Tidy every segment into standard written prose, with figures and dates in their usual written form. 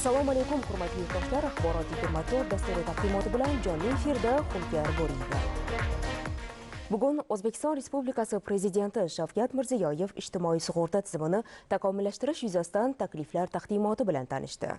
Assalomu alaykum hurmatli yurtdoshlar. Axborot 24 dasturi taqdimoti bilan jonli efirda Xulkar Bo'riyeva. Bugun O'zbekiston Respublikasi Prezidenti Shavkat Mirziyoyev ijtimoiy sug'urta tizimini takomillashtirish yuzasidan takliflar taqdimoti bilan tanishdi.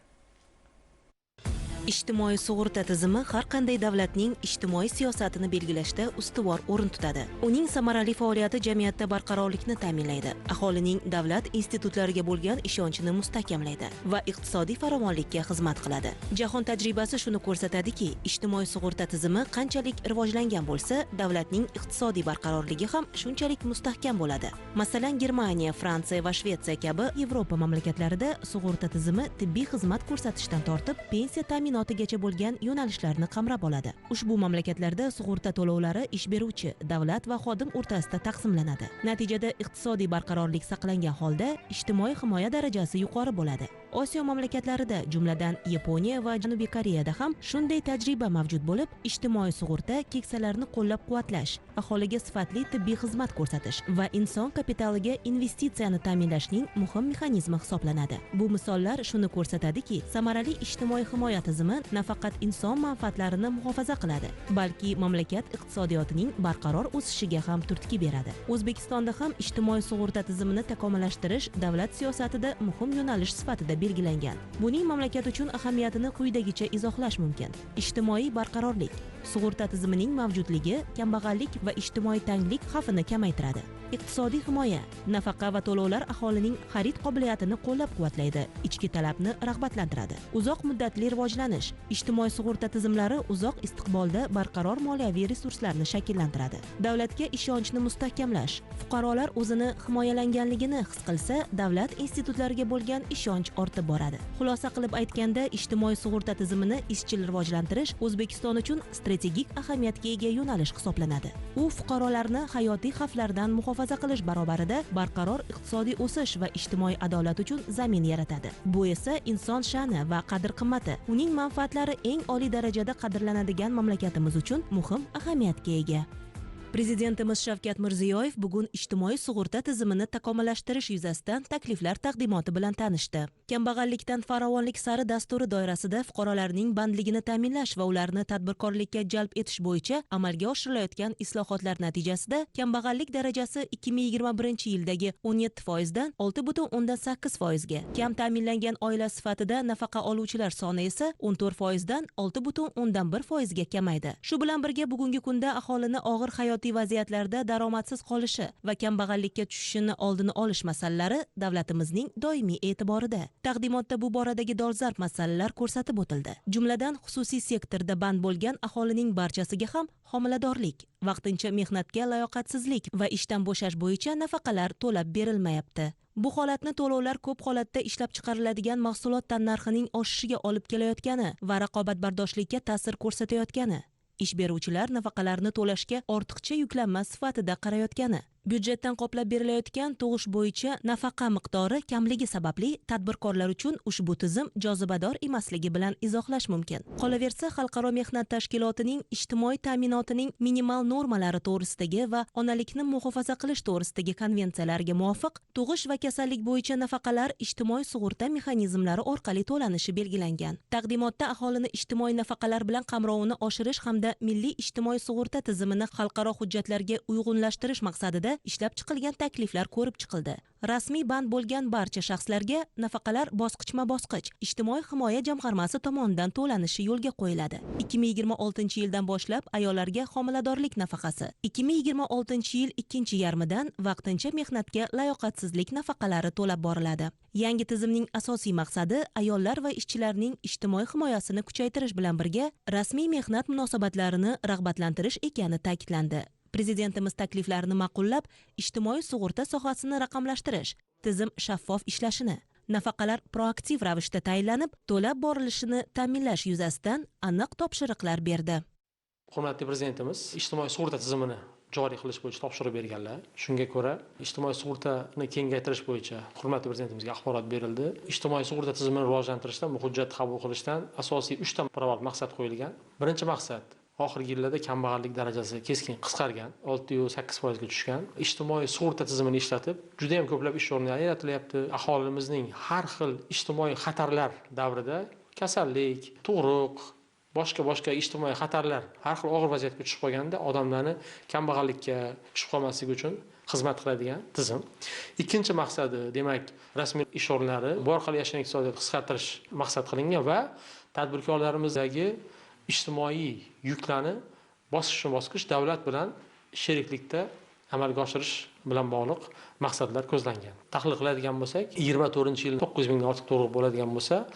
Ijtimoiy sug'urta tizimi har qanday davlatning ijtimoiy siyosatini belgilashda ustuvor o'rin tutadi. Uning samarali faoliyati jamiyatda barqarorlikni ta'minlaydi, aholining davlat institutlariga bo'lgan ishonchini mustahkamlaydi va iqtisodiy farovonlikka xizmat qiladi. Jahon tajribasi shuni ko'rsatadiki, ijtimoiy sug'urta tizimi qanchalik rivojlangan bo'lsa, davlatning iqtisodiy barqarorligi ham shunchalik mustahkam bo'ladi. Masalan, Germaniya, Fransiya va Shvetsiya kabi Yevropa mamlakatlarida sug'urta tizimi tibbiy xizmat ko'rsatishdan tortib pensiya ta'minotigacha bo'lgan yo'nalishlarni qamrab oladi. Ushbu mamlakatlarda sug'urta to'lovlari ish beruvchi, davlat va xodim o'rtasida taqsimlanadi. Natijada iqtisodiy barqarorlik saqlangan holda ijtimoiy himoya darajasi yuqori bo'ladi. Osiyo mamlakatlarida, jumladan Yaponiya va Janubiy Koreyada ham shunday tajriba mavjud bo'lib, ijtimoiy sug'urta keksalarni qo'llab-quvvatlash, aholiga sifatli tibbiy xizmat ko'rsatish va inson kapitaliga investitsiyani ta'minlashning muhim mexanizmi hisoblanadi. Bu misollar shuni ko'rsatadiki, samarali ijtimoiy himoya tizimi nafaqat inson manfaatlarini muhofaza qiladi, balki mamlakat iqtisodiyotining barqaror o'sishiga ham turtki beradi. O'zbekistonda ham ijtimoiy sug'urta tizimini takomillashtirish davlat siyosatida muhim yo'nalish sifatida belgilangan. Buning mamlakat uchun ahamiyatini quyidagicha izohlash mumkin. Ijtimoiy barqarorlik. Sug'urta tizimining mavjudligi kambag'allik va ijtimoiy tanglik xavfini kamaytiradi. Iqtisodiy himoya, nafaqa va to'lovlar aholining xarid qobiliyatini qo'llab-quvvatlaydi, ichki talabni rag'batlantiradi. Uzoq muddatli rivojlanish, ijtimoiy sug'urta tizimlari uzoq istiqbolda barqaror moliyaviy resurslarni shakllantiradi. Davlatga ishonchni mustahkamlash, fuqarolar o'zini himoyalanganligini his qilsa, davlat institutlariga bo'lgan ishonch ortib boradi. Xulosa qilib aytganda, ijtimoiy sug'urta tizimini izchil rivojlantirish O'zbekiston uchun strategik ahamiyatga ega yo'nalish hisoblanadi. U fuqarolarni hayotiy xavflardan muhofaza qilish barobarida barqaror iqtisodiy o'sish va ijtimoiy adolat uchun zamin yaratadi. Bu esa inson sha'ni va qadr-qimmati, uning manfaatlari eng oliy darajada qadrlanadigan mamlakatimiz uchun muhim ahamiyatga ega. Prezidentimiz Shavkat Mirziyoyev bugun ijtimoiy sug'urta tizimini takomillashtirish yuzasidan takliflar taqdimoti bilan tanishdi. Kambag'allikdan farovonlik sari dasturi doirasida fuqarolarning bandligini ta'minlash va ularni tadbirkorlikka jalb etish bo'yicha amalga oshirilayotgan islohotlar natijasida kambag'allik darajasi 2021-yildagi 17% dan 6,8% ga, kam ta'minlangan oila sifatida nafaqa oluvchilar soni esa 14% dan 6,1% ga kamaydi. Shu bilan birga bugungi kunda aholini og'ir hayot vaziyatlarda daromadsiz qolishi va kambag'allikka tushishini oldini olish masalalari davlatimizning doimiy e'tiborida. Taqdimotda bu boradagi dolzarb masalalar ko'rsatib o'tildi. Jumladan, xususiy sektorda band bo'lgan aholining barchasiga ham homiladorlik, vaqtincha mehnatga layoqatsizlik va ishdan bo'shash bo'yicha nafaqalar to'lab berilmayapti. Bu holatni to'lovlar ko'p holatda ishlab chiqariladigan mahsulot tannarxining oshishiga olib kelayotgani va raqobatbardoshlikka ta'sir ko'rsatayotgani, ish beruvchilar nafaqalarni to'lashga ortiqcha yuklanma sifatida qarayotgani, byudjetdan qoplab berilayotgan tug'ish bo'yicha nafaqa miqdori kamligi sababli tadbirkorlar uchun ushbu tizim jozibador emasligi bilan izohlash mumkin. Qolaversa, Xalqaro mehnat tashkilotining ijtimoiy ta'minotining minimal normalari to'g'risidagi va onalikni muhofaza qilish to'g'risidagi konvensiyalarga muvofiq tug'ish va kasallik bo'yicha nafaqalar ijtimoiy sug'urta mexanizmlari orqali to'lanishi belgilangan. Taqdimotda aholini ijtimoiy nafaqalar bilan qamrovini oshirish hamda milliy ijtimoiy sug'urta tizimini xalqaro hujjatlarga uyg'unlashtirish maqsadida ishlab chiqilgan takliflar ko'rib chiqildi. Rasmiy band bo'lgan barcha shaxslarga nafaqalar bosqichma-bosqich ijtimoiy himoya jamg'armasi tomonidan to'lanishi yo'lga qo'yiladi. 2026-yildan boshlab ayollarga homiladorlik nafaqasi, 2026-yil ikkinchi yarmidan vaqtincha mehnatga layoqatsizlik nafaqalari to'lab boriladi. Yangi tizimning asosiy maqsadi ayollar va ishchilarning ijtimoiy himoyasini kuchaytirish bilan birga rasmiy mehnat munosabatlarini rag'batlantirish ekani ta'kidlandi. Prezidentimiz takliflarini ma'qullab, ijtimoiy sug'urta sohasini raqamlashtirish, tizim shaffof ishlashini, nafaqalar proaktiv ravishda tayinlanib, to'lab borilishini ta'minlash yuzasidan aniq topshiriqlar berdi. Hurmatli Prezidentimiz ijtimoiy sug'urta tizimini joriy qilish bo'yicha topshiriq berganlar. Shunga ko'ra, ijtimoiy sug'urtani kengaytirish bo'yicha hurmatli Prezidentimizga axborot berildi. Ijtimoiy sug'urta tizimini rivojlantirishda bu hujjat qabul qilishdan asosiy 3 ta pirovard maqsad qo'yilgan. Birinchi maqsad oxirgi yillarda kambag'allik darajasi keskin qisqargan, 6,8% ga tushgan. Ijtimoiy sug'urta tizimini ishlatib, juda ham ko'plab ish o'rinlari yaratilyapti. Aholimizning har xil ijtimoiy xatarlar davrida kasallik, tug'ruq, boshqa ijtimoiy xatarlar har xil og'ir vaziyatga tushib qolganda odamlarni kambag'allikka tushib qolmasligi uchun xizmat qiladigan tizim. Ikkinchi maqsadi, demak, rasmiy ish o'rinlari bu orqali yashagan iqtisodiyotni qisqartirish maqsad qilingan va tadbirkorlarimizdagi ijtimoiy yuklarni bosqichma-bosqich davlat bilan sheriklikda amalga oshirish bilan bog'liq maqsadlar ko'zlangan. Tahlil qiladigan bo'lsak, 24-yil 9 mingdan ortiq tug'ruq bo'ladigan bo'lsa,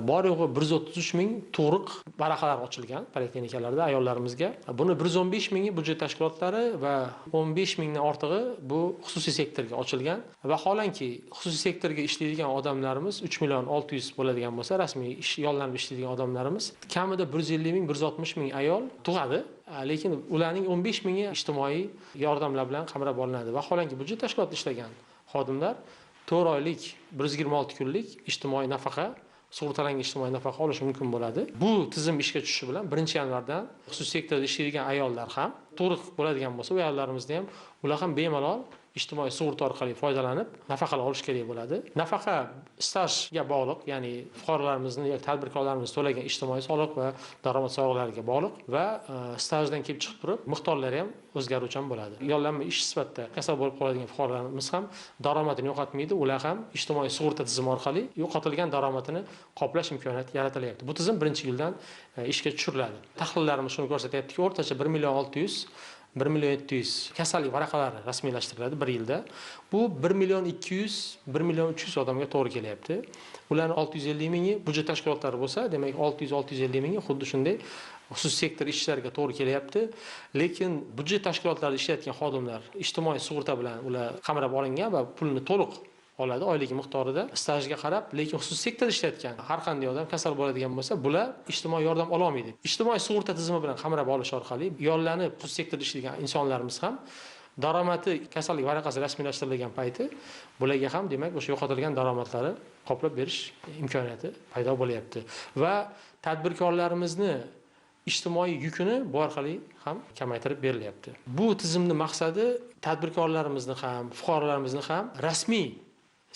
bor yo'g'i 133 ming tug'ruq varaqalari ochilgan poliklinikalarda ayollarimizga. Buni 115 mingi budjet tashkilotlari va 15 mingdan ortig'i bu xususiy sektorga ochilgan. Vaholanki xususiy sektorga ishlaydigan odamlarimiz 3 million 600 bo'ladigan bo'lsa, rasmiy yollanib ishlaydigan odamlarimiz kamida 150 ming, 160 ming ayol tug'adi. Lekin ularning 15 mingi ijtimoiy yordamlar bilan qamrab olinadi. Vaholanki budjet tashkilotida ishlagan xodimlar 4 oylik, 126 kunlik ijtimoiy nafaqa, sug'urtalangan ijtimoiy nafaqa olishi mumkin bo'ladi. Bu tizim ishga tushishi bilan 1-yanvardan xususiy sektorda ishlaydigan ayollar ham tug'ruq bo'ladigan bo'lsa, u ayollarimizni ham ular ham bemalol ijtimoiy sug'urta orqali foydalanib nafaqalar olish kerak bo'ladi. Nafaqa stajga bog'liq, ya'ni fuqarolarimizni yoki tadbirkorlarimiz to'lagan ijtimoiy soliq va daromad soliqlariga bog'liq va stajdan kelib chiqib turib miqdorlari ham o'zgaruvchan bo'ladi. Yollanma ish sifatida kasal bo'lib qoladigan fuqarolarimiz ham daromadini yo'qotmaydi, ular ham ijtimoiy sug'urta tizimi orqali yo'qotilgan daromadini qoplash imkoniyati yaratilyapti. Bu tizim 1-yildan ishga tushiriladi. Tahlillarimiz shuni ko'rsatyaptiki, o'rtacha 1 million 600 1 million 700 kasallik varaqalari rasmiylashtiriladi 1 yilda. Bu 1 million 200, 1 million 300 odamga to'g'ri kelyapti. Ularning 650 mingi budjet tashkilotlari bo'lsa, demak 600-650 mingi xuddi shunday xususiy sektor ishchilariga to'g'ri kelyapti. Lekin budjet tashkilotlarida ishlayotgan xodimlar ijtimoiy sug'urta bilan ular qamrab olingan va pulni to'liq oladi oylik miqdorida stajga qarab, lekin xususiy sektorda ishlayotgan har qanday odam kasal bo'ladigan bo'lsa, bular ijtimoiy yordam ola olmaydi. Ijtimoiy sug'urta tizimi bilan qamrab olish orqali yollanib xususiy sektorda ishlaydigan insonlarimiz ham daromadi kasallik varaqasi rasmiylashtirilgan payti bularga ham demak o'sha yo'qotilgan daromadlari qoplab berish imkoniyati paydo bo'lyapti va tadbirkorlarimizni ijtimoiy yukini bu orqali ham kamaytirib berilyapti. Bu tizimning maqsadi tadbirkorlarimizni ham, fuqarolarimizni ham rasmiy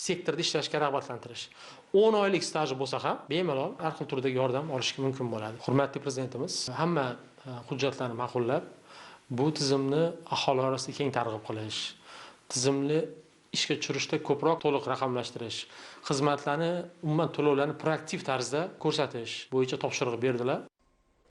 sektorda ishlashga rag'batlantirish. 10 oylik staji bo'lsa ham bemalol har xil turdagi yordam olishga mumkin bo'ladi. Hurmatli prezidentimiz hamma hujjatlarni ma'qullab, bu tizimni aholi orasida keng targ'ib qilish, tizimni ishga tushirishda ko'proq to'liq raqamlashtirish, xizmatlarni umuman to'lovlarni proaktiv tarzda ko'rsatish bo'yicha topshiriq berdilar.